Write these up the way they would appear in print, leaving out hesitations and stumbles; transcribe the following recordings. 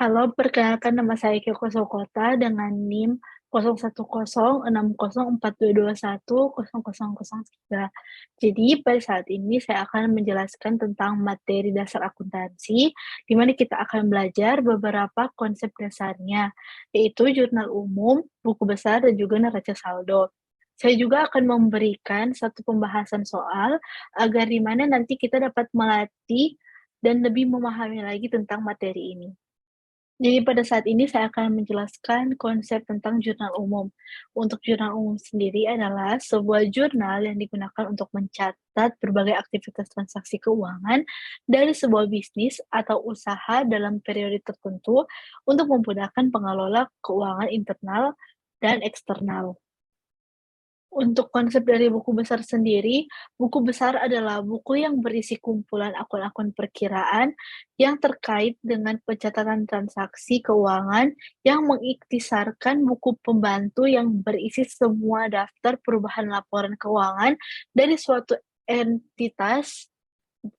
Halo, perkenalkan nama saya Kyoko Sokota dengan NIM 010642210003. Jadi, pada saat ini saya akan menjelaskan tentang materi dasar akuntansi, di mana kita akan belajar beberapa konsep dasarnya, yaitu jurnal umum, buku besar, dan juga neraca saldo. Saya juga akan memberikan satu pembahasan soal agar di mana nanti kita dapat melatih dan lebih memahami lagi tentang materi ini. Jadi pada saat ini saya akan menjelaskan konsep tentang jurnal umum. Untuk jurnal umum sendiri adalah sebuah jurnal yang digunakan untuk mencatat berbagai aktivitas transaksi keuangan dari sebuah bisnis atau usaha dalam periode tertentu untuk memudahkan pengelola keuangan internal dan eksternal. Untuk konsep dari buku besar sendiri, buku besar adalah buku yang berisi kumpulan akun-akun perkiraan yang terkait dengan pencatatan transaksi keuangan yang mengiktisarkan buku pembantu yang berisi semua daftar perubahan laporan keuangan dari suatu entitas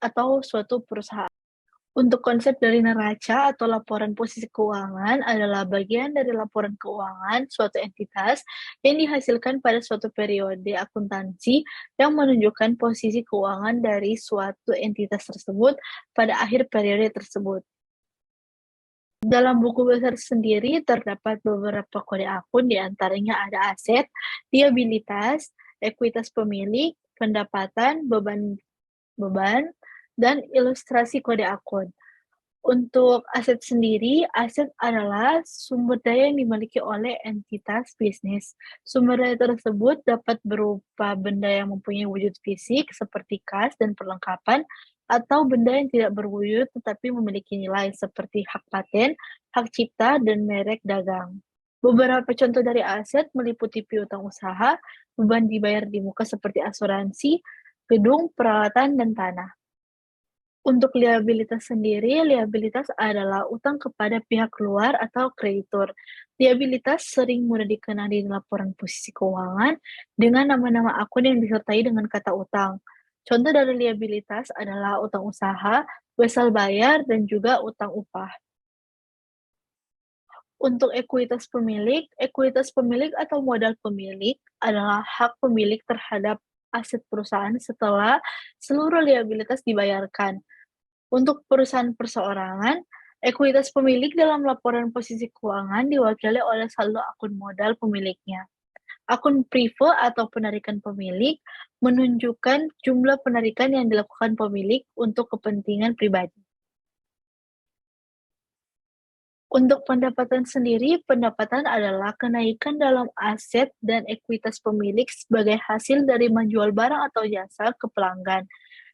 atau suatu perusahaan. Untuk konsep dari neraca atau laporan posisi keuangan adalah bagian dari laporan keuangan suatu entitas yang dihasilkan pada suatu periode akuntansi yang menunjukkan posisi keuangan dari suatu entitas tersebut pada akhir periode tersebut. Dalam buku besar sendiri terdapat beberapa kode akun, di antaranya ada aset, liabilitas, ekuitas pemilik, pendapatan, beban, dan ilustrasi kode akun. Untuk aset sendiri, aset adalah sumber daya yang dimiliki oleh entitas bisnis. Sumber daya tersebut dapat berupa benda yang mempunyai wujud fisik seperti kas dan perlengkapan, atau benda yang tidak berwujud tetapi memiliki nilai seperti hak paten, hak cipta, dan merek dagang. Beberapa contoh dari aset meliputi piutang usaha, beban dibayar di muka seperti asuransi, gedung, peralatan, dan tanah. Untuk liabilitas sendiri, liabilitas adalah utang kepada pihak luar atau kreditur. Liabilitas sering mudah dikenal di laporan posisi keuangan dengan nama-nama akun yang disertai dengan kata utang. Contoh dari liabilitas adalah utang usaha, wesel bayar, dan juga utang upah. Untuk ekuitas pemilik atau modal pemilik adalah hak pemilik terhadap aset perusahaan setelah seluruh liabilitas dibayarkan. Untuk perusahaan perseorangan, ekuitas pemilik dalam laporan posisi keuangan diwakili oleh saldo akun modal pemiliknya. Akun prive atau penarikan pemilik menunjukkan jumlah penarikan yang dilakukan pemilik untuk kepentingan pribadi. Untuk pendapatan sendiri, pendapatan adalah kenaikan dalam aset dan ekuitas pemilik sebagai hasil dari menjual barang atau jasa ke pelanggan.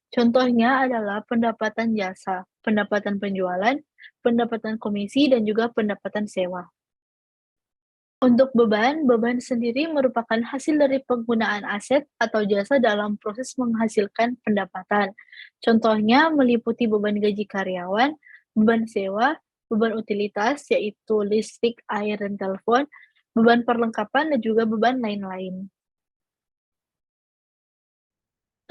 Contohnya adalah pendapatan jasa, pendapatan penjualan, pendapatan komisi, dan juga pendapatan sewa. Untuk beban, beban sendiri merupakan hasil dari penggunaan aset atau jasa dalam proses menghasilkan pendapatan. Contohnya meliputi beban gaji karyawan, beban sewa, beban utilitas yaitu listrik, air, dan telepon, beban perlengkapan, dan juga beban lain-lain.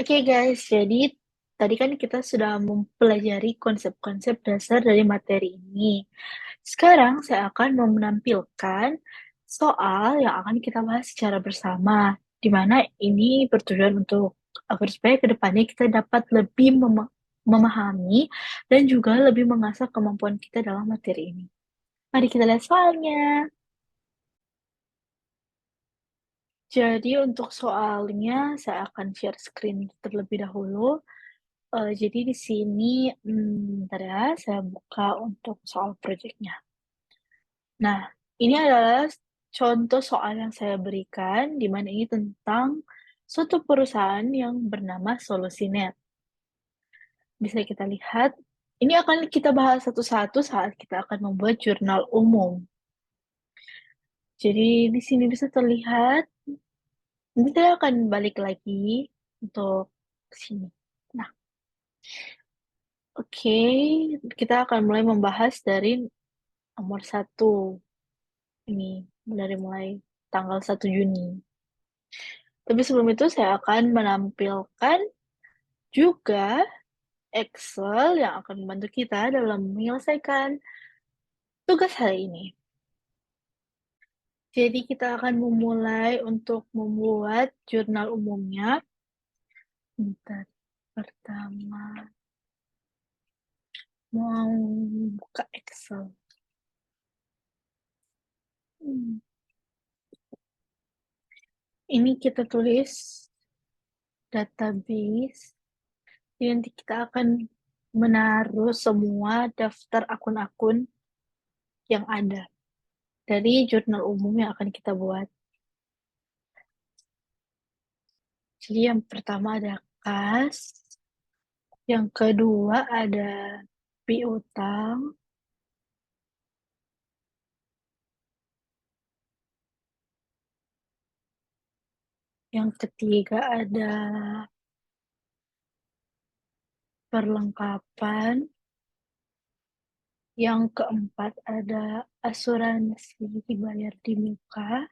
Oke guys, jadi tadi kan kita sudah mempelajari konsep-konsep dasar dari materi ini. Sekarang saya akan menampilkan soal yang akan kita bahas secara bersama, di mana ini bertujuan untuk agar supaya ke depannya kita dapat lebih memahami dan juga lebih mengasah kemampuan kita dalam materi ini. Mari kita lihat soalnya. Jadi untuk soalnya saya akan share screen terlebih dahulu. Jadi di sini, bentar ya, saya buka untuk soal projeknya. Nah, ini adalah contoh soal yang saya berikan, di mana ini tentang suatu perusahaan yang bernama Solusinet. Bisa kita lihat, ini akan kita bahas satu-satu saat kita akan membuat jurnal umum. Jadi di sini bisa terlihat, nanti saya akan balik lagi untuk sini. Nah, oke, kita akan mulai membahas dari nomor satu. Ini dari mulai tanggal 1 Juni. Tapi sebelum itu saya akan menampilkan juga Excel yang akan membantu kita dalam menyelesaikan Tugas hari ini. Jadi kita akan memulai untuk membuat jurnal umumnya. Bentar, pertama mau buka Excel. Hmm, Ini kita tulis database. Jadi nanti kita akan menaruh semua daftar akun-akun yang ada dari jurnal umum yang akan kita buat. Jadi yang pertama ada kas, yang kedua ada piutang, yang ketiga ada perlengkapan, yang keempat ada asuransi dibayar di muka,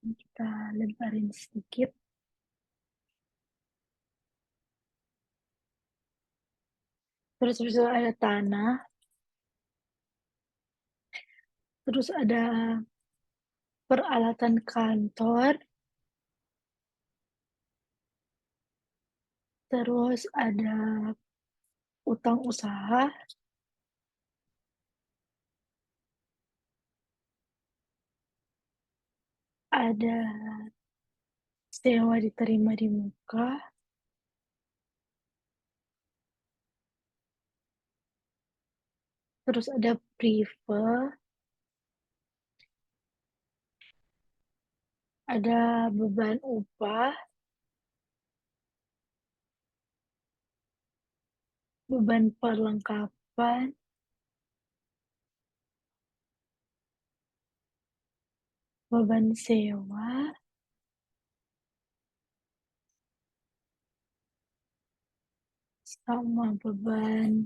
kita lebarin sedikit, terus habis itu ada tanah, terus ada peralatan kantor, terus ada utang usaha, ada sewa diterima di muka, terus ada prive, ada beban upah, beban perlengkapan, beban sewa, sama beban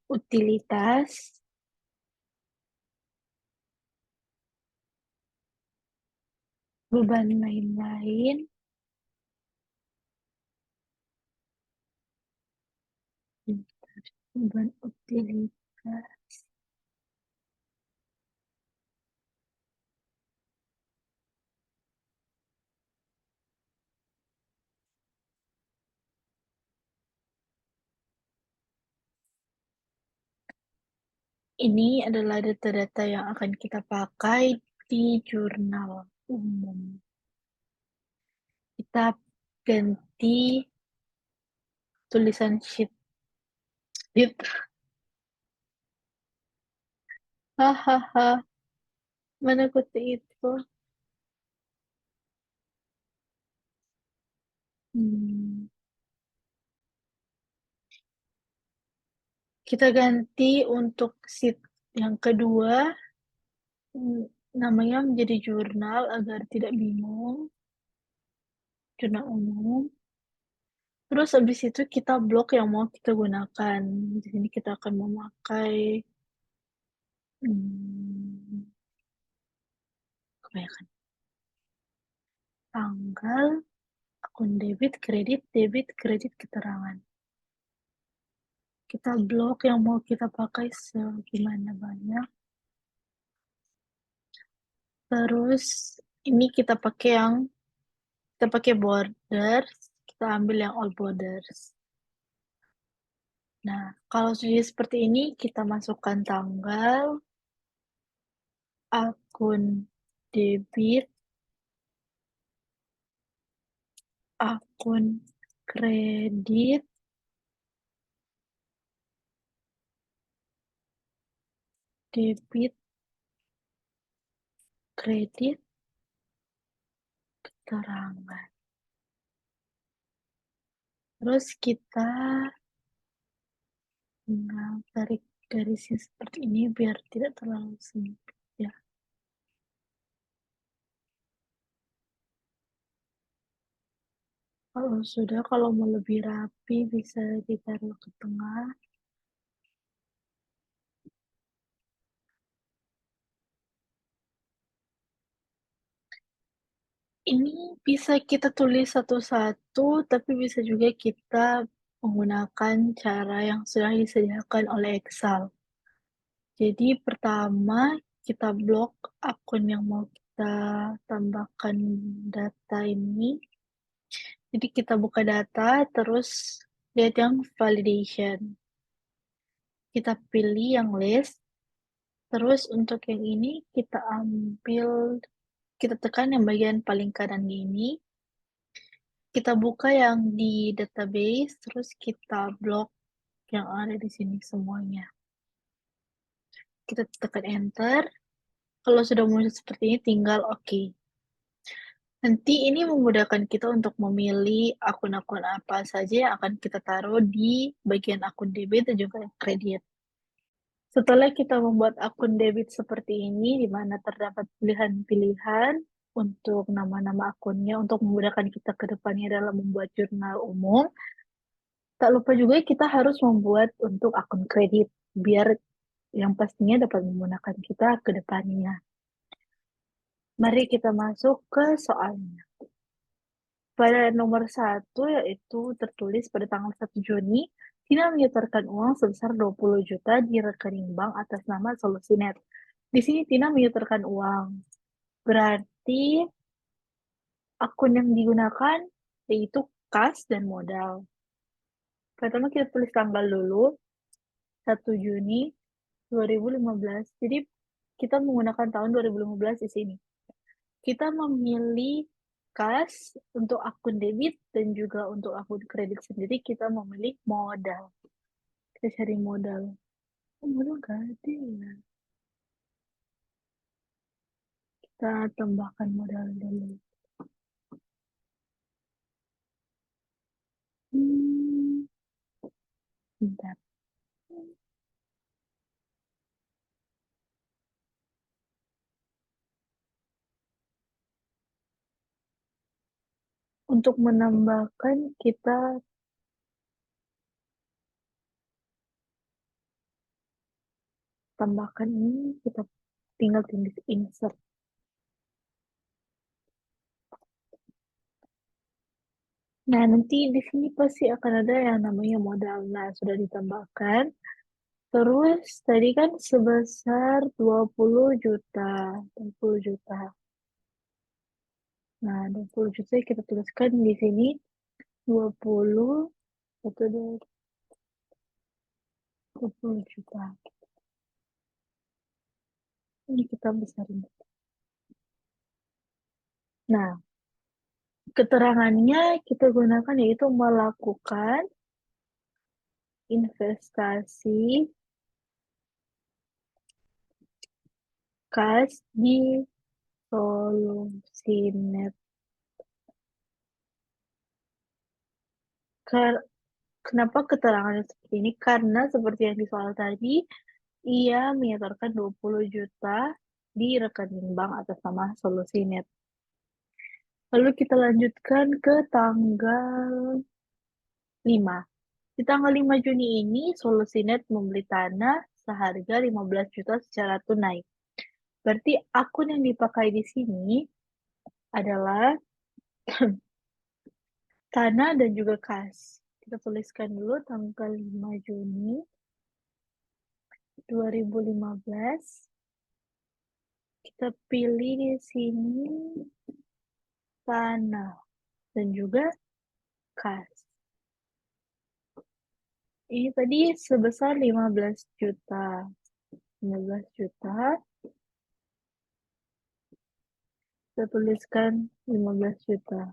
utilitas, beban lain-lain, beban utilitas. Ini adalah data-data yang akan kita pakai di jurnal umum. Kita ganti tulisan sheet. Hahaha, mana kute itu? Hmm. Kita ganti untuk sheet yang kedua, hmm, namanya menjadi jurnal agar tidak bingung. Jurnal umum. Terus habis itu kita blok yang mau kita gunakan. Di sini kita akan memakai hmm, kebanyakan tanggal, akun debit, kredit, keterangan. Kita blok yang mau kita pakai segimana banyak. Terus ini kita pakai borders, kita ambil yang all borders. Nah, kalau sudah seperti ini, kita masukkan tanggal, akun debit, akun kredit, debit, kredit, keterangan. Terus kita tarik garisnya seperti ini biar tidak terlalu sempit ya. Kalau mau lebih rapi bisa ditaruh ke tengah. Ini bisa kita tulis satu-satu, tapi bisa juga kita menggunakan cara yang sudah disediakan oleh Excel. Jadi pertama kita blok akun yang mau kita tambahkan data ini. Jadi kita buka data, terus lihat yang validation. Kita pilih yang list, terus untuk yang ini kita ambil, kita tekan yang bagian paling kanan ini. Kita buka yang di database, terus kita blok yang ada di sini semuanya. Kita tekan enter. Kalau sudah muncul seperti ini, tinggal oke. Nanti ini memudahkan kita untuk memilih akun-akun apa saja yang akan kita taruh di bagian akun debit dan juga kredit. Setelah kita membuat akun debit seperti ini, di mana terdapat pilihan-pilihan untuk nama-nama akunnya, untuk memudahkan kita ke depannya dalam membuat jurnal umum, tak lupa juga kita harus membuat untuk akun kredit, biar yang pastinya dapat menggunakan kita ke depannya. Mari kita masuk ke soalnya. Pada nomor 1, yaitu tertulis pada tanggal 1 Juni, Tina menyetorkan uang sebesar 20 juta di rekening bank atas nama Solusinet. Di sini Tina menyetorkan uang. Berarti akun yang digunakan yaitu kas dan modal. Pertama kita tulis tanggal dulu, 1 Juni 2015. Jadi kita menggunakan tahun 2015 di sini. Kita memilih kas untuk akun debit dan juga untuk akun kredit sendiri kita memilih modal. Kita cari modal. Oh, modal gak ada ya. Kita tambahkan modal dulu. Hmm, bentar. Untuk menambahkan kita tambahkan ini, kita tinggal tulis insert. Nah, nanti di sini pasti akan ada yang namanya modal. Nah, sudah ditambahkan. Terus tadi kan sebesar 20 juta. 20 juta. Nah, 20 juta kita tuliskan di sini 20 atau 20 juta. Ini kita besarin. Nah, keterangannya kita gunakan yaitu melakukan investasi kas di Solusinet. Kenapa keterangannya seperti ini? Karena seperti yang di soal tadi, ia menyetorkan 20 juta di rekening bank atas nama Solusinet. Lalu kita lanjutkan ke tanggal 5. Di tanggal 5 Juni ini, Solusinet membeli tanah seharga 15 juta secara tunai. Berarti akun yang dipakai di sini adalah tanah dan juga kas. Kita tuliskan dulu tanggal 5 Juni 2015. Kita pilih di sini tanah dan juga kas. Ini tadi sebesar 15 juta. 15 juta. Kita tuliskan 15 juta.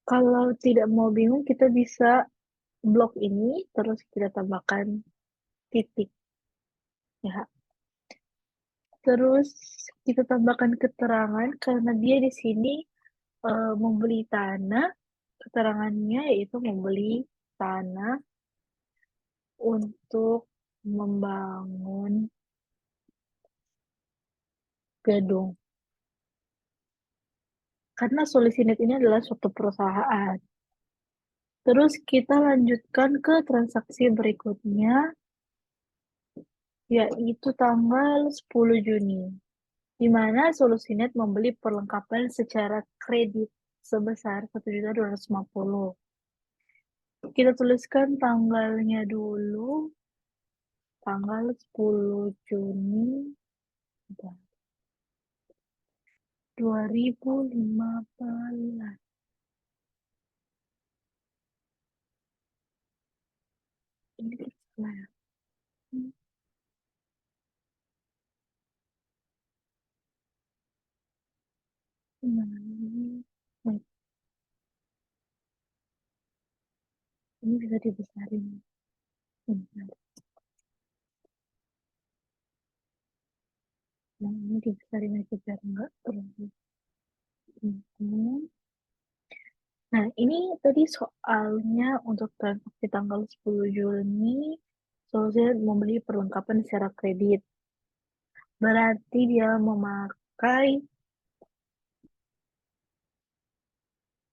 Kalau tidak mau bingung, kita bisa blok ini, terus kita tambahkan titik. Ya. Terus kita tambahkan keterangan karena dia di sini membeli tanah. Keterangannya yaitu membeli tanah untuk membangun gedung. Karena Solusinet ini adalah suatu perusahaan. Terus kita lanjutkan ke transaksi berikutnya. yaitu tanggal 10 Juni, di mana Solusinet membeli perlengkapan secara kredit sebesar 1.250.000. Kita tuliskan tanggalnya dulu, tanggal 10 Juni 2015. Ini salah ya? Hmm, gimana ini? Wait, ini bisa dibesarin. Bentar. Yang ini dibesarin aja biar enggak terlalu. Mhm. Nah, ini tadi soalnya untuk transaksi tanggal 10 Juni, Solusinet membeli perlengkapan secara kredit. Berarti dia memakai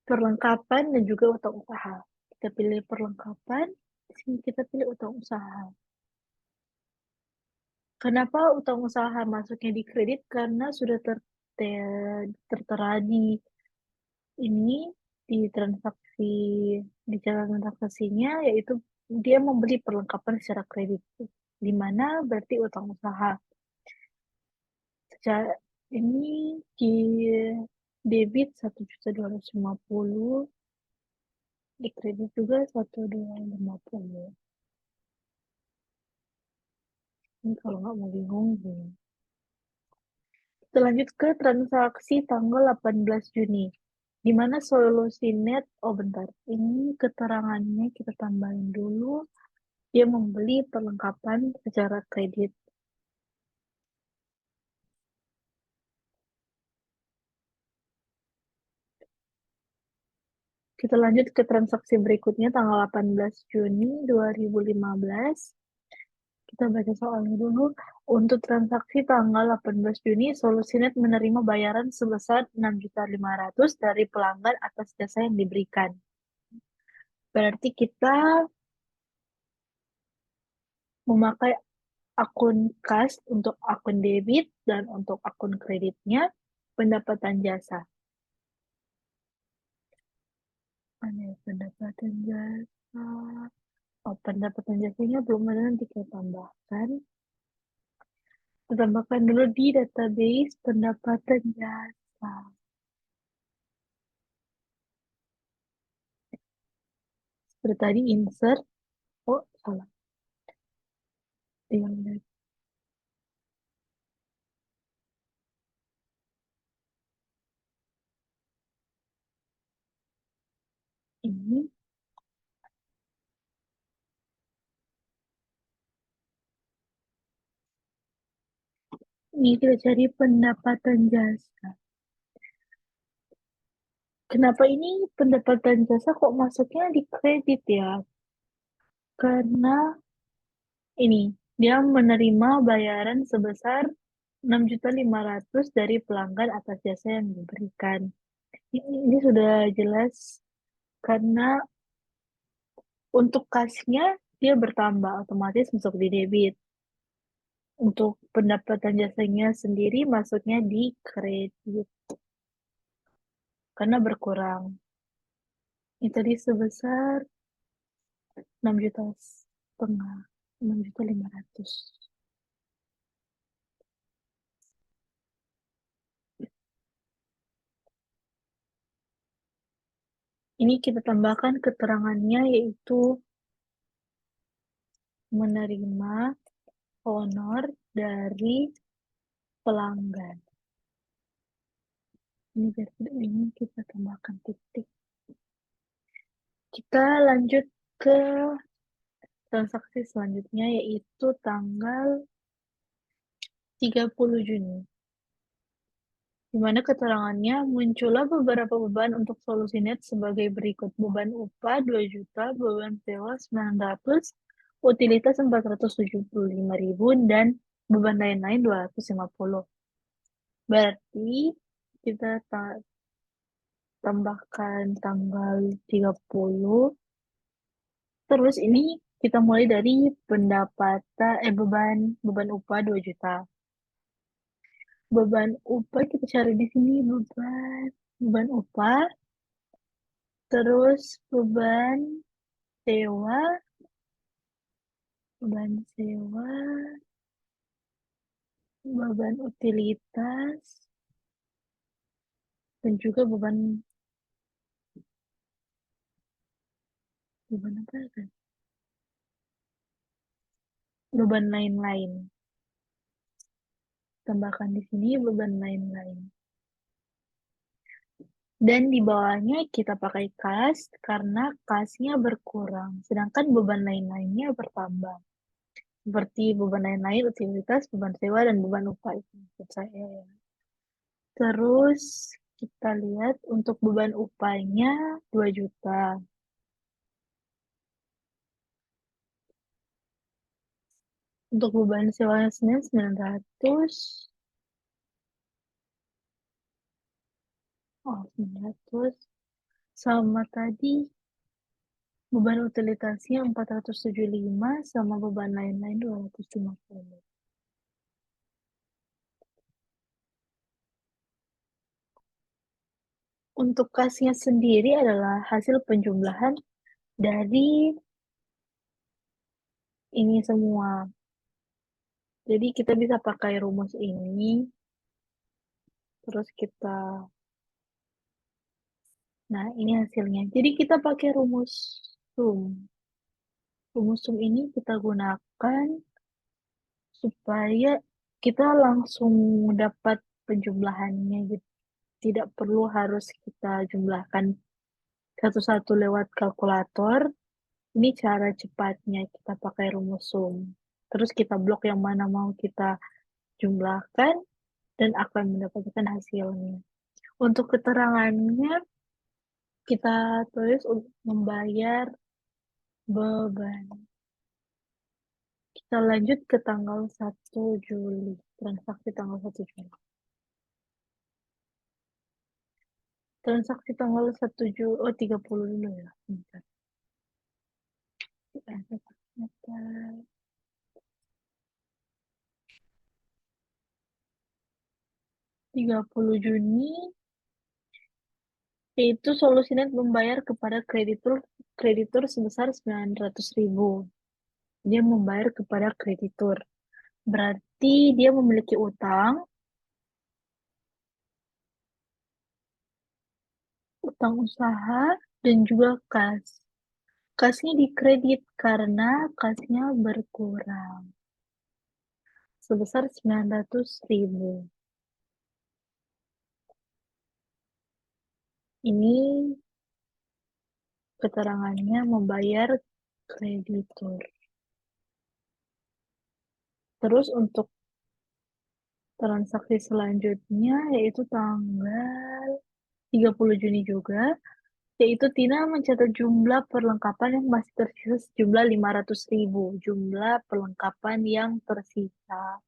perlengkapan dan juga utang usaha. Kita pilih perlengkapan, di sini kita pilih utang usaha. Kenapa utang usaha masuknya di kredit? Karena sudah tertera ini di transaksi di catatan transaksinya, yaitu dia membeli perlengkapan secara kredit, di mana berarti utang usaha. Secara ini di debit 1.250.000, di kredit juga 1.250.000. Ini kalau nggak mau bingung gini. Kita lanjut ke transaksi tanggal 18 Juni. Di mana solusi net, oh bentar, ini keterangannya kita tambahin dulu. Dia membeli perlengkapan secara kredit. Kita lanjut ke transaksi berikutnya tanggal 18 Juni 2015. Kita baca soalnya dulu. Untuk transaksi tanggal 18 Juni, Solusinet menerima bayaran sebesar 6.500.000 dari pelanggan atas jasa yang diberikan. Berarti kita memakai akun kas untuk akun debit dan untuk akun kreditnya pendapatan jasa. Mana ya pendapatan jasa? Oh, pendapatan jasanya belum ada, nanti kita tambahkan. Kita tambahkan dulu di database pendapatan jasa. Seperti tadi insert. Oh, salah. Tinggal lihat ini. Ini kita cari pendapatan jasa. Kenapa ini pendapatan jasa kok masuknya di kredit ya? Karena ini, dia menerima bayaran sebesar 6.500.000 dari pelanggan atas jasa yang diberikan. Ini sudah jelas karena untuk kasnya dia bertambah otomatis masuk di debit. Untuk pendapatan jasanya sendiri masuknya di kredit karena berkurang. Ini tadi sebesar 6.500.000. 6.500.000. Ini kita tambahkan keterangannya yaitu menerima honor dari pelanggan. Ini biar tidak bingung kita tambahkan titik. Kita lanjut ke transaksi selanjutnya yaitu tanggal 30 Juni. Di mana keterangannya muncullah beberapa beban untuk solusi net sebagai berikut. Beban upah 2 juta, beban sewa 900, utilitas 475.000, dan beban lain-lain 250. Berarti kita tambahkan tanggal 30. Terus ini Kita mulai dari beban upah 2 juta. Beban upah kita cari di sini beban upah, terus sewa, beban sewa, beban utilitas, dan juga beban apa kan? Beban lain-lain. Tambahkan di sini beban lain-lain. Dan di bawahnya kita pakai kas karena kasnya berkurang, sedangkan beban lain-lainnya bertambah. Seperti beban lain-lain, utilitas, beban sewa, dan beban upah itu maksud saya ya. Terus kita lihat untuk beban upahnya 2 juta. Untuk beban sewanya sendiri 900. Oh, 900. Sama tadi beban utilitasnya 475 sama beban lain-lain 250. Untuk kasnya sendiri adalah hasil penjumlahan dari ini semua. Jadi kita bisa pakai rumus ini, terus nah ini hasilnya. Jadi kita pakai sum. Rumus sum ini kita gunakan supaya kita langsung dapat penjumlahannya gitu. Tidak perlu harus kita jumlahkan satu-satu lewat kalkulator. Ini cara cepatnya kita pakai rumus sum. Terus kita blok yang mana mau kita jumlahkan dan akan mendapatkan hasilnya. Untuk keterangannya kita tulis untuk membayar beban. Kita lanjut ke tanggal 1 Juli. Transaksi tanggal 1 Juli. Transaksi tanggal 1 Juli, oh 30 dulu ya. Bentar. 30 Juni yaitu solusinya membayar kepada kreditur sebesar 900.000. Dia membayar kepada kreditur. Berarti dia memiliki utang usaha dan juga kas. Kasnya dikredit karena kasnya berkurang sebesar 900.000. Ini keterangannya membayar kreditur. Terus untuk transaksi selanjutnya yaitu tanggal 30 Juni juga, yaitu Tina mencatat jumlah perlengkapan yang masih tersisa sejumlah 500.000. Jumlah perlengkapan yang tersisa.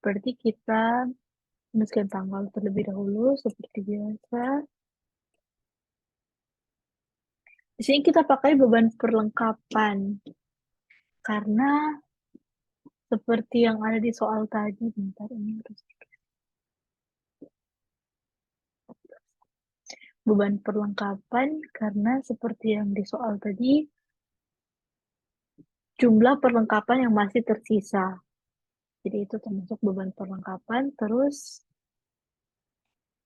Berarti kita menuliskan tanggal terlebih dahulu seperti biasa. Di sini kita pakai beban perlengkapan karena seperti yang ada di soal tadi. Bentar, ini harus beban perlengkapan karena seperti yang di soal tadi, jumlah perlengkapan yang masih tersisa. Jadi itu termasuk beban perlengkapan. Terus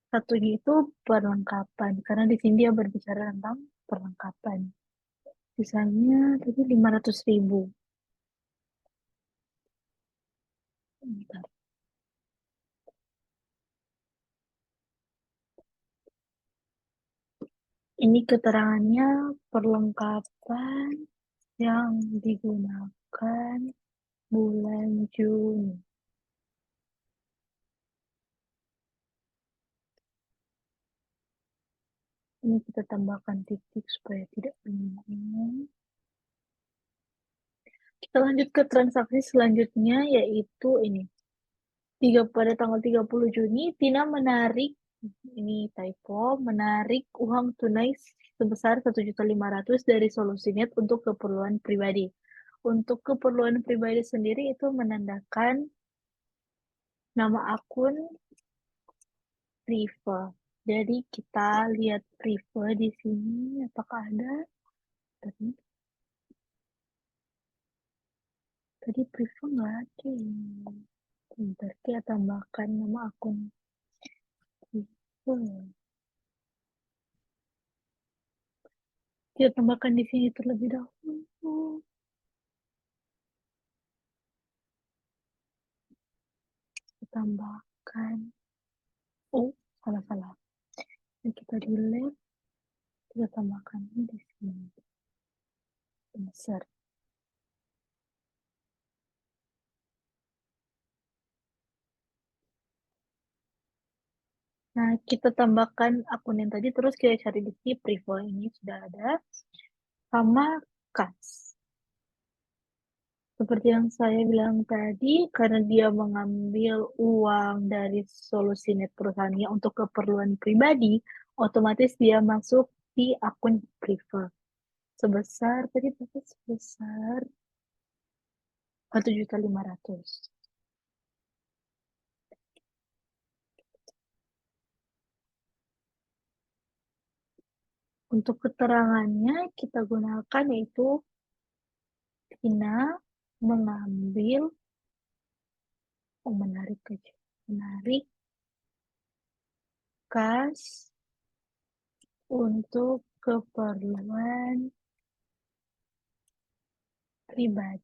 satunya itu perlengkapan. Karena di sini dia berbicara tentang perlengkapan. Sisanya tadi 500.000. Bentar. Ini keterangannya perlengkapan yang digunakan bulan Juni. Ini kita tambahkan titik supaya tidak bingung. Kita lanjut ke transaksi selanjutnya yaitu ini. Pada tanggal 30 Juni, Tina menarik, ini typo, menarik uang tunai sebesar 1.500.000 dari Solusinet untuk keperluan pribadi. Untuk keperluan pribadi sendiri itu menandakan nama akun Prive. Jadi kita lihat Prive di sini apakah ada. Tadi Prive nggak ada. Bentar, kita tambahkan nama akun Prive. Kita tambahkan di sini terlebih dahulu. Kita tambahkan. Oh, salah-salah. Ini kita delete. Kita tambahkan di sini. Insert. Nah, kita tambahkan akun yang tadi, terus kita cari di sini Privo ini sudah ada, sama Kas. Seperti yang saya bilang tadi, karena dia mengambil uang dari Solusinet perusahaannya untuk keperluan pribadi, otomatis dia masuk di akun Privo. Sebesar, tadi berapa? Sebesar 1.500.000. Untuk keterangannya kita gunakan yaitu Tina mengambil menarik kas untuk keperluan pribadi.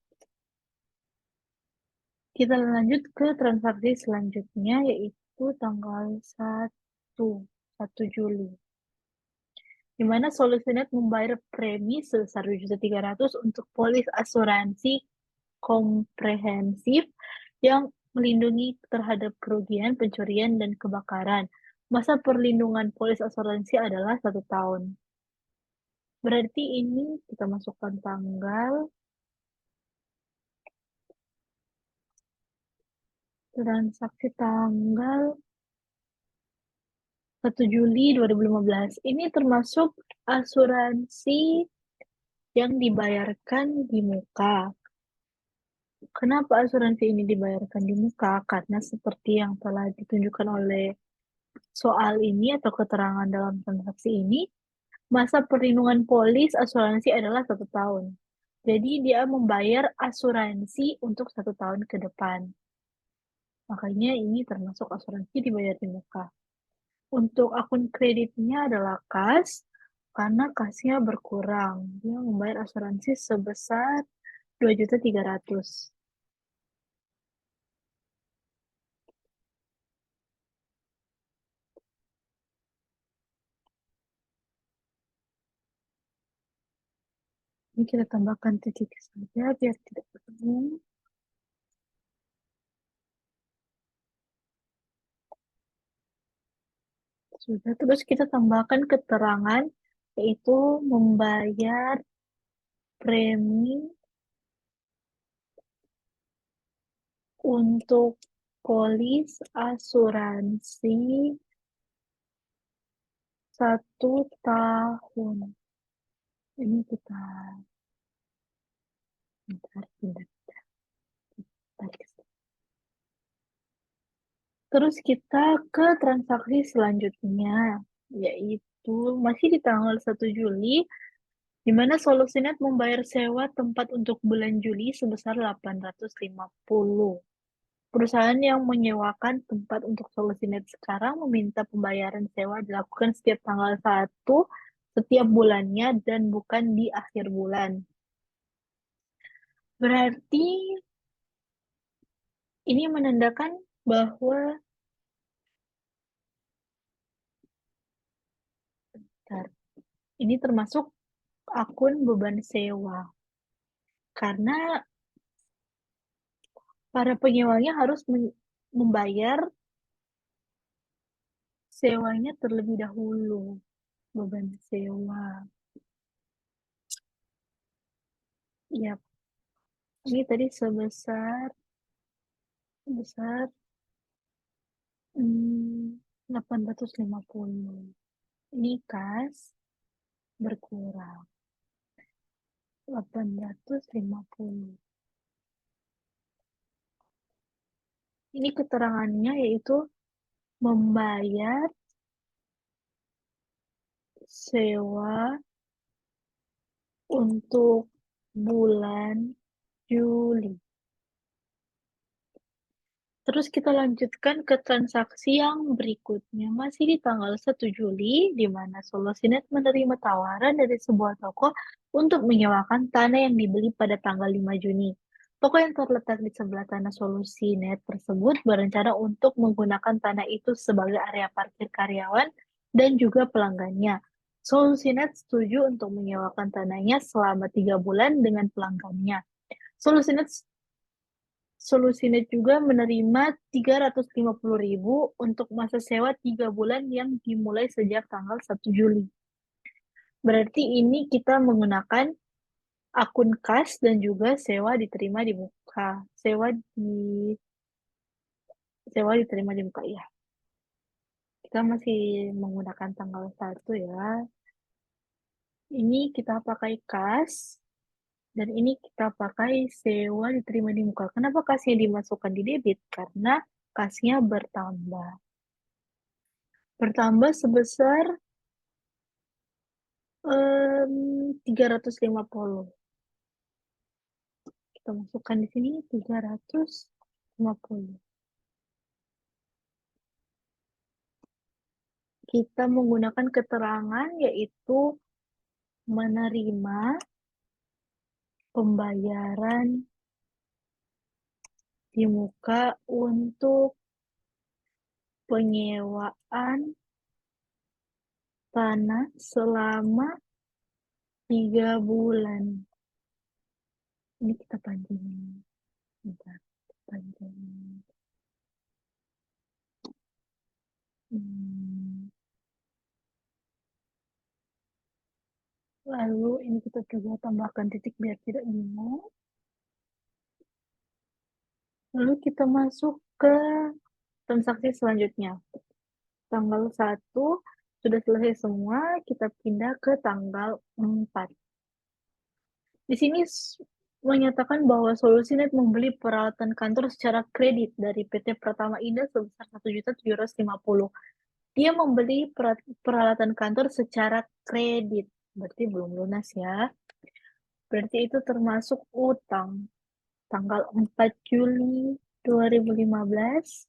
Kita lanjut ke transaksi selanjutnya yaitu tanggal 1 Juli. Di mana Solusinet membayar premi sebesar 2.300.000 untuk polis asuransi komprehensif yang melindungi terhadap kerugian, pencurian, dan kebakaran. Masa perlindungan polis asuransi adalah 1 tahun. Berarti ini kita masukkan tanggal transaksi tanggal 1 Juli 2015. Ini termasuk asuransi yang dibayarkan di muka. Kenapa asuransi ini dibayarkan di muka? Karena seperti yang telah ditunjukkan oleh soal ini atau keterangan dalam transaksi ini, masa perlindungan polis asuransi adalah 1 tahun. Jadi dia membayar asuransi untuk 1 tahun ke depan. Makanya ini termasuk asuransi dibayar di muka. Untuk akun kreditnya adalah kas, karena kasnya berkurang. Dia membayar asuransi sebesar 2.300.000. Ini kita tambahkan titik saja biar tidak bingung. Sudah, terus kita tambahkan keterangan yaitu membayar premi untuk polis asuransi 1 tahun. Ini kita pindah. Terus kita ke transaksi selanjutnya, yaitu masih di tanggal 1 Juli, di mana Solusinet membayar sewa tempat untuk bulan Juli sebesar 850. Perusahaan yang menyewakan tempat untuk Solusinet sekarang meminta pembayaran sewa dilakukan setiap tanggal 1 setiap bulannya dan bukan di akhir bulan. Berarti ini menandakan bahwa ini termasuk akun beban sewa. Karena para penyewanya harus membayar sewanya terlebih dahulu, beban sewa. Ya, ini tadi sebesar 850. Ini kas berkurang. 850. Ini keterangannya yaitu membayar sewa untuk bulan Juli. Terus kita lanjutkan ke transaksi yang berikutnya. Masih di tanggal 1 Juli, di mana Solosinet menerima tawaran dari sebuah toko untuk menyewakan tanah yang dibeli pada tanggal 5 Juni. Toko yang terletak di sebelah tanah Solosinet tersebut berencana untuk menggunakan tanah itu sebagai area parkir karyawan dan juga pelanggannya. Solosinet setuju untuk menyewakan tanahnya selama 3 bulan dengan pelanggannya. Solusinet Solusinet juga menerima 350.000 untuk masa sewa 3 bulan yang dimulai sejak tanggal 1 Juli. Berarti ini kita menggunakan akun kas dan juga sewa diterima di muka. Sewa diterima di muka ya. Kita masih menggunakan tanggal 1 ya. Ini kita pakai kas dan ini kita pakai sewa diterima di muka. Kenapa kasnya dimasukkan di debit? Karena kasnya bertambah. Bertambah sebesar 350. Kita masukkan di sini 350. Kita menggunakan keterangan yaitu menerima pembayaran di muka untuk penyewaan tanah selama 3 bulan. Ini kita panjangin. Bentar, panjangin. Hmm. Lalu ini kita coba tambahkan titik biar tidak bingung. Lalu kita masuk ke transaksi selanjutnya. Tanggal 1 sudah selesai semua, kita pindah ke tanggal 4. Di sini menyatakan bahwa Solusinet membeli peralatan kantor secara kredit dari PT Pratama Indah sebesar 1.750.000. Dia membeli peralatan kantor secara kredit, berarti belum lunas ya. Berarti itu termasuk utang. Tanggal 4 Juli 2015.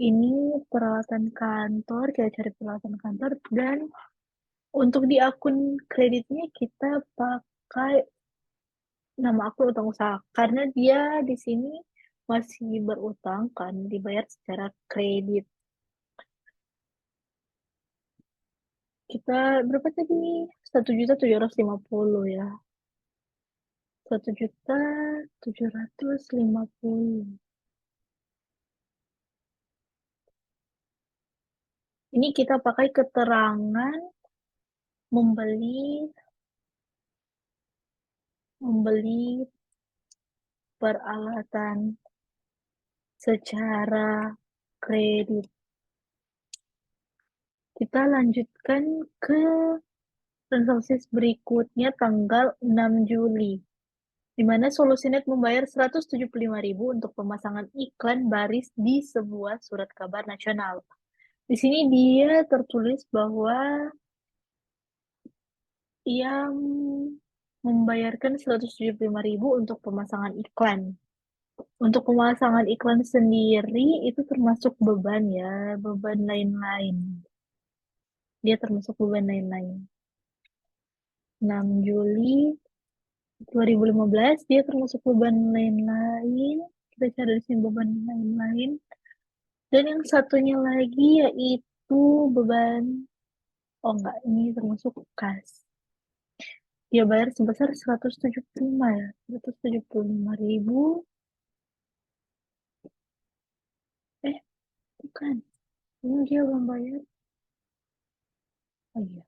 Ini peralatan kantor, kita cari peralatan kantor, dan untuk di akun kreditnya kita pakai nama akun utang usaha karena dia di sini masih berutang kan dibayar secara kredit. Kita berapa tadi? 1.750 ya. 1.750. Ini kita pakai keterangan membeli membeli peralatan secara kredit. Kita lanjutkan ke transaksi berikutnya tanggal 6 Juli, di mana Solusinet membayar 175.000 untuk pemasangan iklan baris di sebuah surat kabar nasional. Di sini dia tertulis bahwa ia membayarkan 175.000 untuk pemasangan iklan. Untuk pemasangan iklan sendiri itu termasuk beban ya, beban lain-lain. Dia termasuk beban lain-lain. 6 Juli 2015 dia termasuk beban lain-lain. Kita cari di sini beban lain-lain. Dan yang satunya lagi yaitu beban, oh enggak, ini termasuk kas. Dia bayar sebesar 175 ya, 175.000. Bukan, ini dia belum bayar. Oh iya,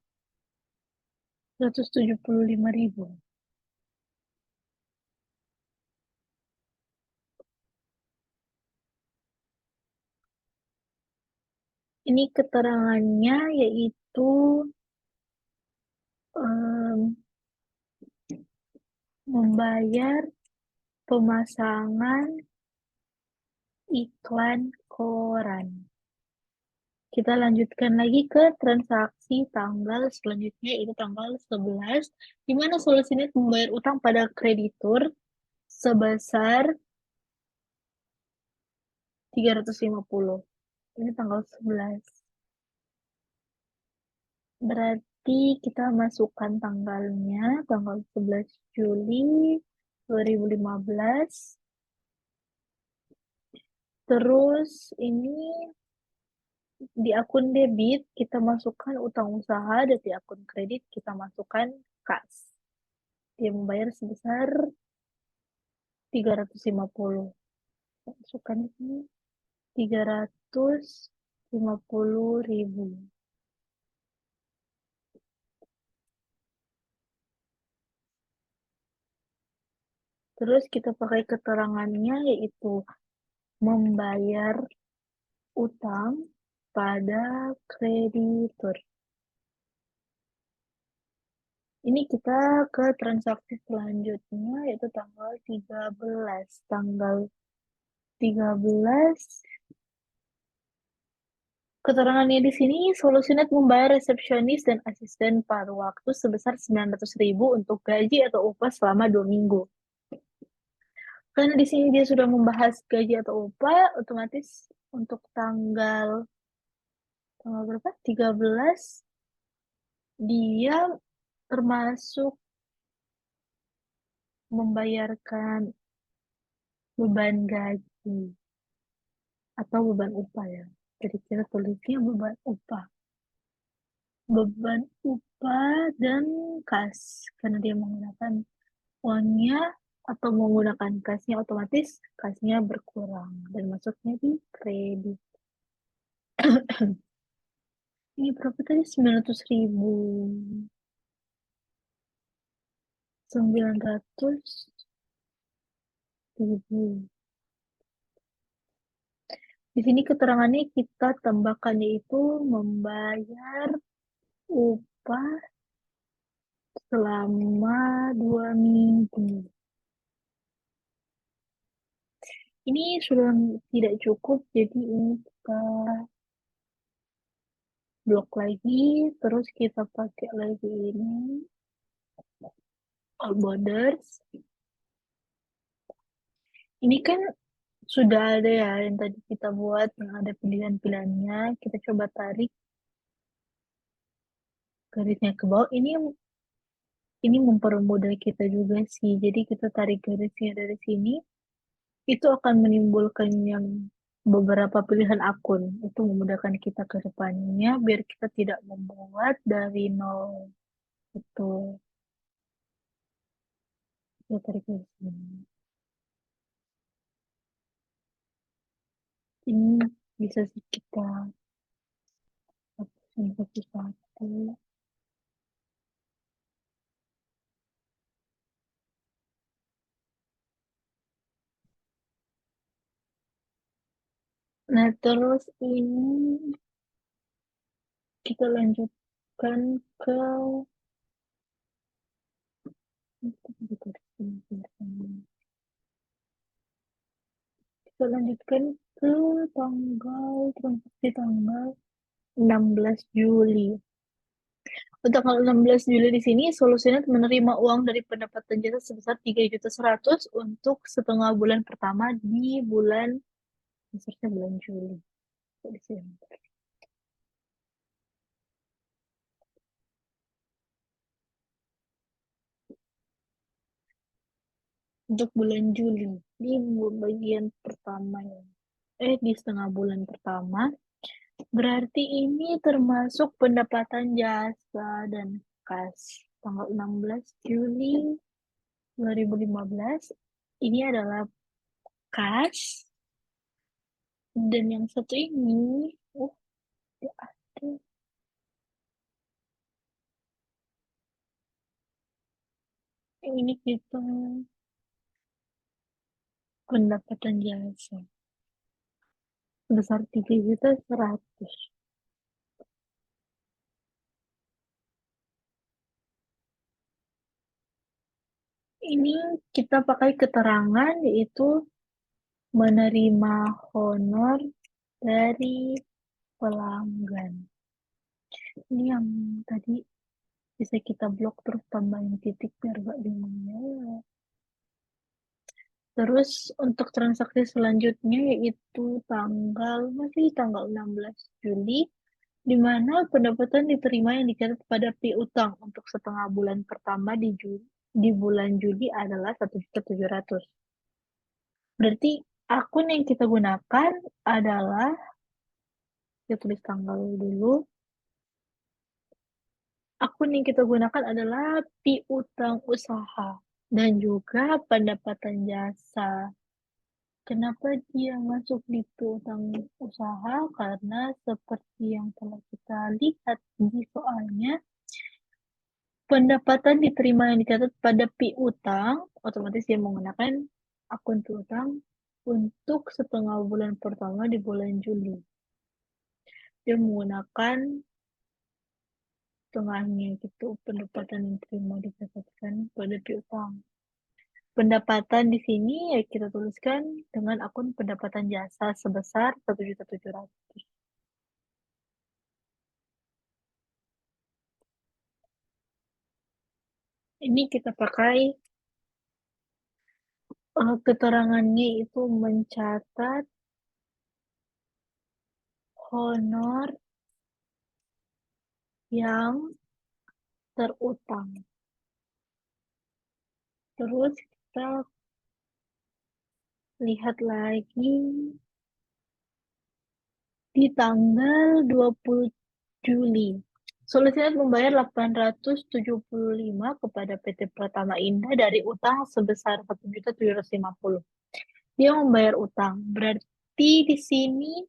175.000. Ini keterangannya yaitu em, membayar pemasangan iklan koran. Kita lanjutkan lagi ke transaksi tanggal selanjutnya, yaitu tanggal 11, di mana solusinya membayar utang pada kreditur sebesar 350. Ini tanggal 11. Berarti kita masukkan tanggalnya, tanggal 11 Juli 2015. Terus ini di akun debit kita masukkan utang usaha dan di akun kredit kita masukkan kas. Dia membayar sebesar 350. Masukkan di sini 350.000. Terus kita pakai keterangannya, yaitu membayar utang pada kreditur. Ini kita ke transaksi selanjutnya, yaitu tanggal 13. Tanggal 13, keterangannya di sini, Solusinet membayar resepsionis dan asisten paruh waktu sebesar 900.000 untuk gaji atau upah selama 2 minggu. Karena di sini dia sudah membahas gaji atau upah, otomatis untuk tanggal berapa? 13, dia termasuk membayarkan beban gaji atau beban upah ya. Jadi kita tulisnya beban upah. Beban upah dan kas. Karena dia menggunakan uangnya atau menggunakan kasnya, otomatis kasnya berkurang dan masuknya di kredit. Ini berapa tadi? 900.000. 900.000. Di sini keterangannya kita tambahkan, yaitu membayar upah selama 2 minggu. Ini sudah tidak cukup, jadi ini kita blok lagi, terus kita pakai lagi ini, all borders. Ini kan sudah ada ya yang tadi kita buat, yang ada pilihan-pilihannya. Kita coba tarik garisnya ke bawah. Ini mempermudah kita juga sih. Jadi kita tarik garisnya dari sini, itu akan menimbulkan yang beberapa pilihan akun. Itu memudahkan kita ke depannya, biar kita tidak membuat dari nol. Itu kita tarik dari sini. Ini bisa sih kita hapusin satu-satu. Nah, terus ini kita lanjutkan ke kita lanjutkan ke transaksi tanggal 16 Juli. Untuk tanggal 16 Juli di sini, Solusinet menerima uang dari pendapatan jasa sebesar 3.100.000 untuk setengah bulan pertama di bulan, misalnya bulan Juli. Untuk bulan Juli, di bagian pertama ya. Di setengah bulan pertama, berarti ini termasuk pendapatan jasa dan kas. Tanggal 16 Juli 2015, ini adalah kas. Dan yang satu ini, ya ada. Yang ini kita pendapatan jasa sebesar 3.100.000. Ini kita pakai keterangan yaitu menerima honor dari pelanggan. Ini yang tadi bisa kita blok terus tambahin titik biar gak bingung ya. Terus untuk transaksi selanjutnya yaitu masih tanggal 16 Juli, di mana pendapatan diterima yang dicatat pada piutang untuk setengah bulan pertama di bulan Juli adalah 1.700.000. Berarti akun yang kita gunakan adalah, kita tulis tanggal dulu, akun yang kita gunakan adalah piutang usaha dan juga pendapatan jasa. Kenapa dia masuk di piutang usaha? Karena seperti yang telah kita lihat di soalnya, pendapatan diterima yang dicatat pada piutang, otomatis dia menggunakan akun piutang untuk setengah bulan pertama di bulan Juli. Dia menggunakan tengahnya gitu, pendapatan yang diterima dicatatkan pada piutang. Pendapatan di sini ya kita tuliskan dengan akun pendapatan jasa sebesar 1.700.000. Ini kita pakai keterangannya itu mencatat honor yang terutang. Terus kita lihat lagi di tanggal 20 Juli. Solusinya membayar 875 kepada PT Pratama Indah dari utang sebesar 1.750. Dia membayar utang. Berarti di sini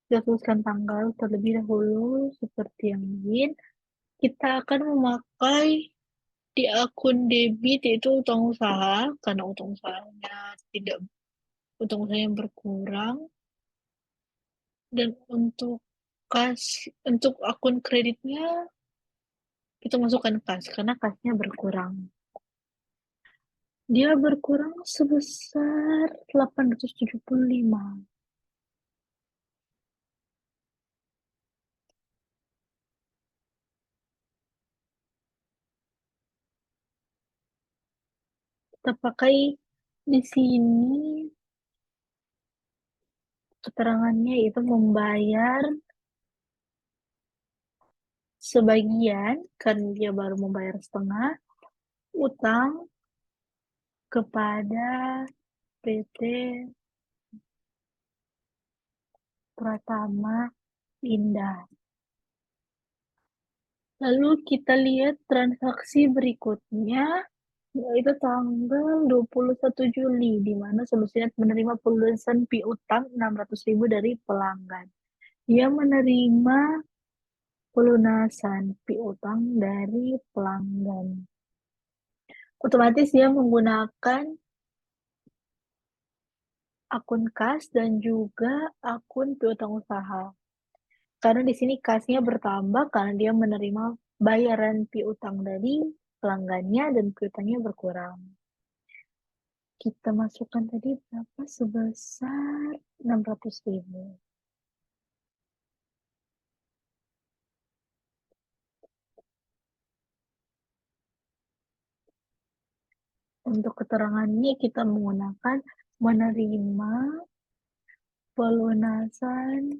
kita tuliskan tanggal terlebih dahulu seperti yang lain. Kita akan memakai di akun debit yaitu utang usaha karena tidak utang usahanya berkurang, dan untuk akun kreditnya kita masukkan kas karena kasnya berkurang. Dia berkurang sebesar 875. Kita pakai di sini keterangannya itu membayar sebagian karena dia baru membayar setengah utang kepada PT Pratama Indah. Lalu kita lihat transaksi berikutnya, yaitu tanggal 21 Juli, di mana Solusinet menerima pelunasan piutang 600.000 dari pelanggan. Dia menerima pelunasan piutang dari pelanggan. Otomatis dia menggunakan akun kas dan juga akun piutang usaha. Karena di sini kasnya bertambah karena dia menerima bayaran piutang dari pelanggannya dan piutangnya berkurang. Kita masukkan tadi berapa? Sebesar 600.000. Untuk keterangannya kita menggunakan menerima pelunasan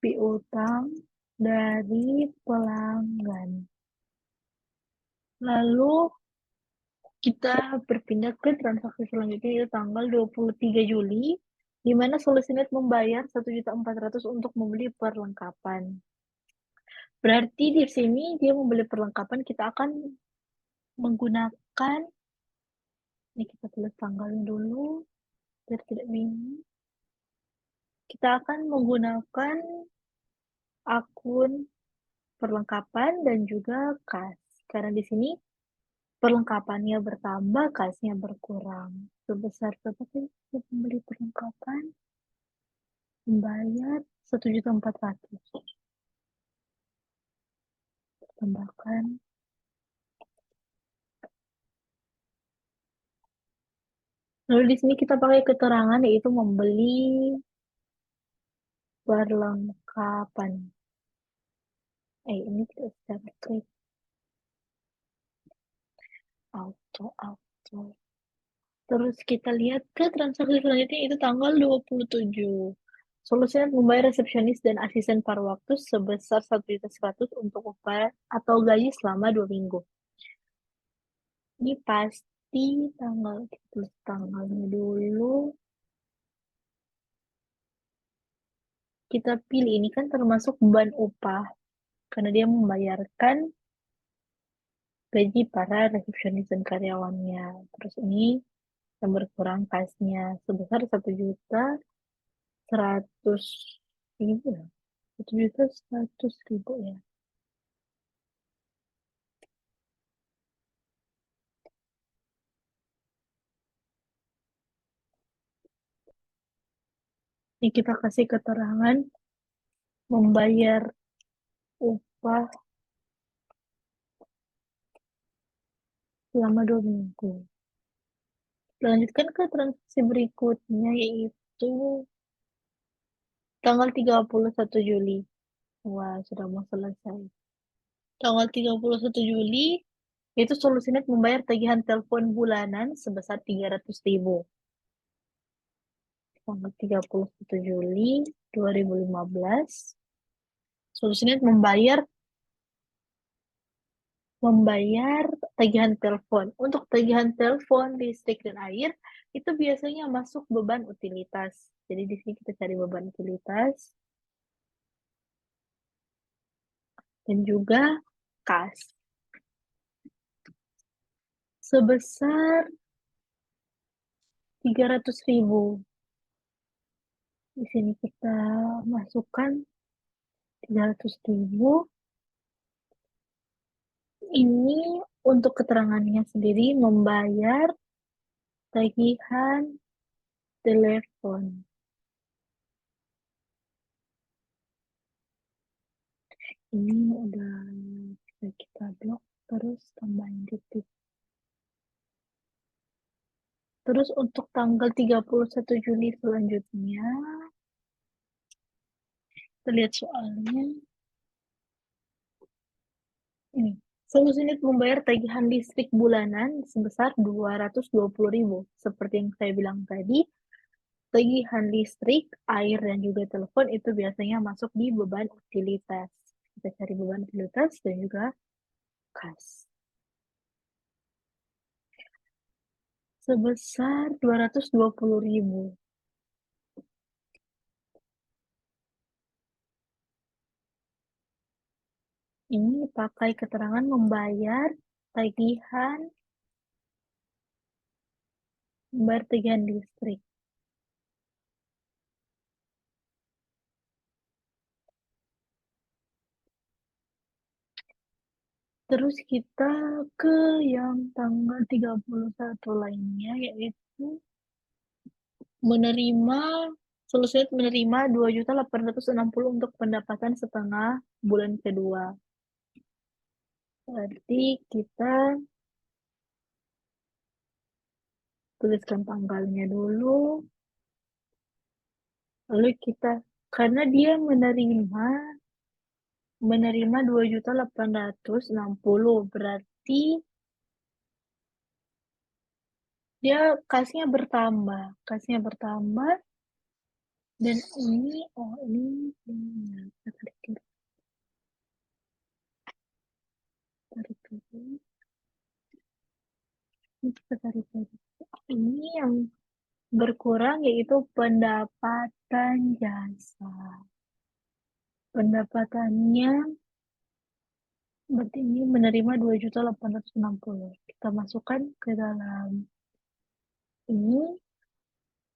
piutang dari pelanggan. Lalu kita berpindah ke transaksi selanjutnya yaitu tanggal 23 Juli, di mana Solusinet membayar 1.400.000 untuk membeli perlengkapan. Berarti di sini dia membeli perlengkapan, kita akan menggunakan, ini kita tulis tanggalnya dulu, biar tidak bingung. Kita akan menggunakan akun perlengkapan dan juga kas. Karena di sini perlengkapannya bertambah, kasnya berkurang. Sebesar berapa sih membeli perlengkapan? Membayar 1.400.000. tambahkan. Lalu di sini kita pakai keterangan yaitu membeli perlengkapan. Ini tidak secara klik auto. Terus kita lihat ke transaksi selanjutnya itu tanggal 27. Solusinya membayar resepsionis dan asisten paruh waktu sebesar 1.100.000 untuk upah atau gaji selama 2 minggu. Ini pasti tanggal, kita tulis tanggalnya dulu. Kita pilih ini kan termasuk beban upah karena dia membayarkan gaji para resepsionis dan karyawannya. Terus ini yang berkurang kasnya sebesar 1.100.000 ya. 1.100.000 ya. Ini kita kasih keterangan membayar upah selama 2 minggu. Lanjutkan ke transaksi berikutnya yaitu tanggal 31 Juli. Wah, sudah mau selesai. Tanggal 31 Juli itu Solusinet membayar tagihan telepon bulanan sebesar 300.000. Tanggal 31 Juli 2015 Solusinet membayar tagihan telepon. Untuk tagihan telepon, listrik, dan air, itu biasanya masuk beban utilitas. Jadi di sini kita cari beban utilitas. Dan juga kas. Sebesar 300.000. Di sini kita masukkan 300.000. Ini untuk keterangannya sendiri membayar tagihan telepon. Ini udah bisa kita blok, terus tambahin titik. Terus untuk tanggal 31 Juli selanjutnya, kita lihat soalnya. Ini, Solusinet membayar tagihan listrik bulanan sebesar 220.000. Seperti yang saya bilang tadi, tagihan listrik, air, dan juga telepon itu biasanya masuk di beban utilitas. Kita cari beban utilitas dan juga kas. Sebesar 220.000. Ini pakai keterangan membayar tagihan listrik. Terus kita ke yang tanggal 31 lainnya, yaitu Solusinet menerima 2.860.000 untuk pendapatan setengah bulan kedua. Berarti kita tuliskan tanggalnya dulu, lalu karena dia menerima 2.860.000, berarti dia kasnya bertambah, dan ini ini yang berkurang yaitu pendapatan jasa. Pendapatannya berarti ini menerima 2.860.000. Kita masukkan ke dalam ini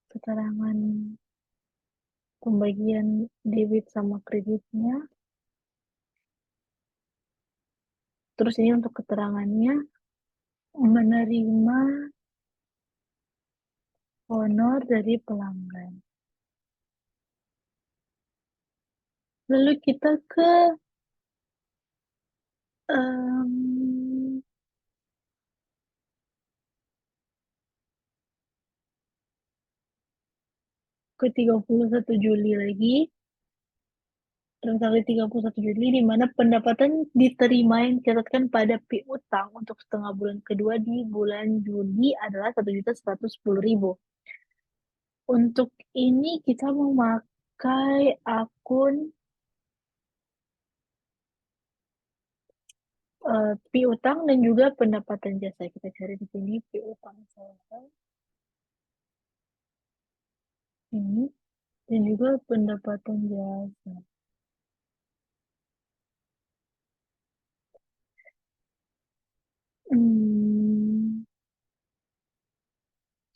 keterangan pembagian debit sama kreditnya. Terus ini untuk keterangannya menerima honor dari pelanggan. Lalu kita ke Em, ke 31 Juli lagi, tanggal 31 Juli, di mana pendapatan diterima yang dicatatkan pada piutang untuk setengah bulan kedua di bulan Juli adalah 1.110.000. Untuk ini kita memakai akun piutang dan juga pendapatan jasa. Kita cari di sini piutang saya ini dan juga pendapatan jasa. Hmm,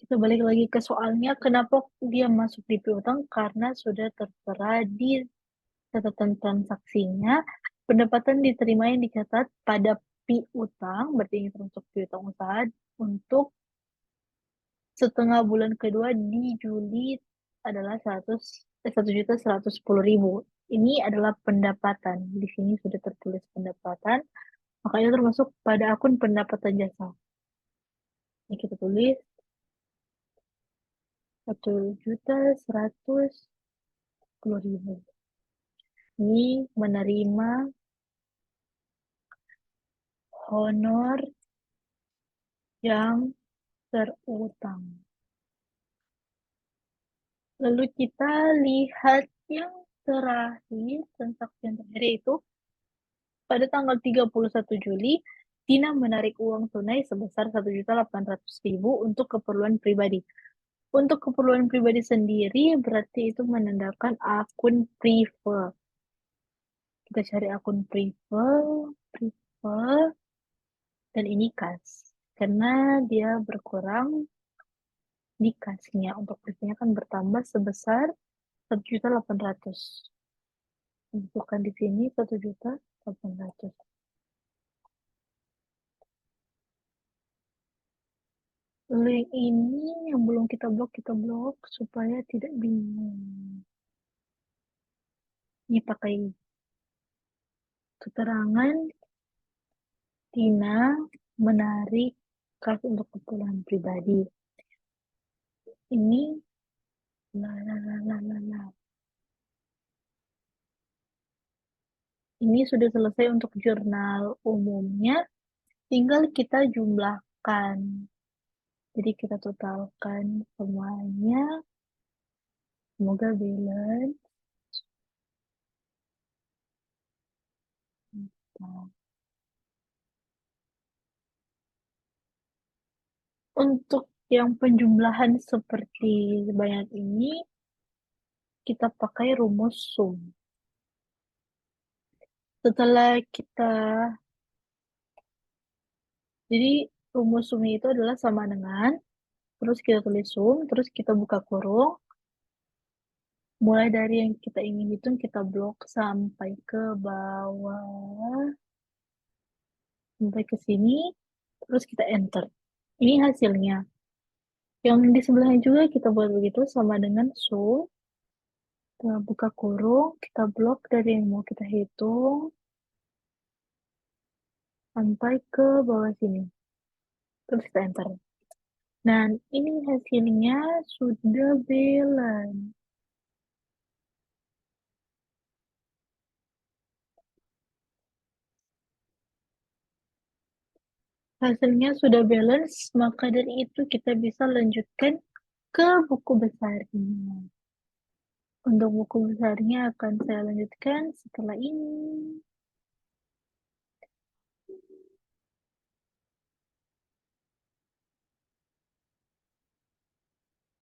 kita balik lagi ke soalnya, kenapa dia masuk di piutang? Karena sudah tertera di catatan transaksinya, pendapatan diterima yang dicatat pada piutang, berarti ini termasuk piutang usaha, untuk setengah bulan kedua di Juli adalah 1.110.000. Ini adalah pendapatan. Di sini sudah tertulis pendapatan, makanya termasuk pada akun pendapatan jasa. Ini kita tulis 1.110.000. Ini menerima honor yang terutang. Lalu kita lihat yang terakhir, transaksi yang terakhir yaitu pada tanggal 31 Juli, Tina menarik uang tunai sebesar 1.800.000 untuk keperluan pribadi. Untuk keperluan pribadi sendiri berarti itu menandakan akun prefer. Kita cari akun prefer, dan ini kas. Karena dia berkurang di kasnya. Untuk kasnya kan bertambah sebesar 1.800.000. Bukan di sini 1.800.000. Link ini yang belum kita blok supaya tidak bingung. Ini pakai keterangan Tina menarik kas untuk keperluan pribadi. Ini la la la la la la. Ini sudah selesai untuk jurnal umumnya. Tinggal kita jumlahkan. Jadi kita totalkan semuanya. Semoga balance. Nah, untuk yang penjumlahan seperti sebanyak ini, kita pakai rumus sum. Setelah kita, jadi rumus sumnya itu adalah sama dengan, terus kita tulis sum, terus kita buka kurung, mulai dari yang kita ingin hitung, kita blok sampai ke bawah, sampai ke sini, terus kita enter. Ini hasilnya. Yang di sebelahnya juga kita buat begitu, sama dengan sum, kita buka kurung, kita blok dari yang mau kita hitung, sampai ke bawah sini. Terus kita enter. Nah, ini hasilnya sudah balance. Hasilnya sudah balance, maka dari itu kita bisa lanjutkan ke buku besarnya. Untuk buku besarnya akan saya lanjutkan setelah ini.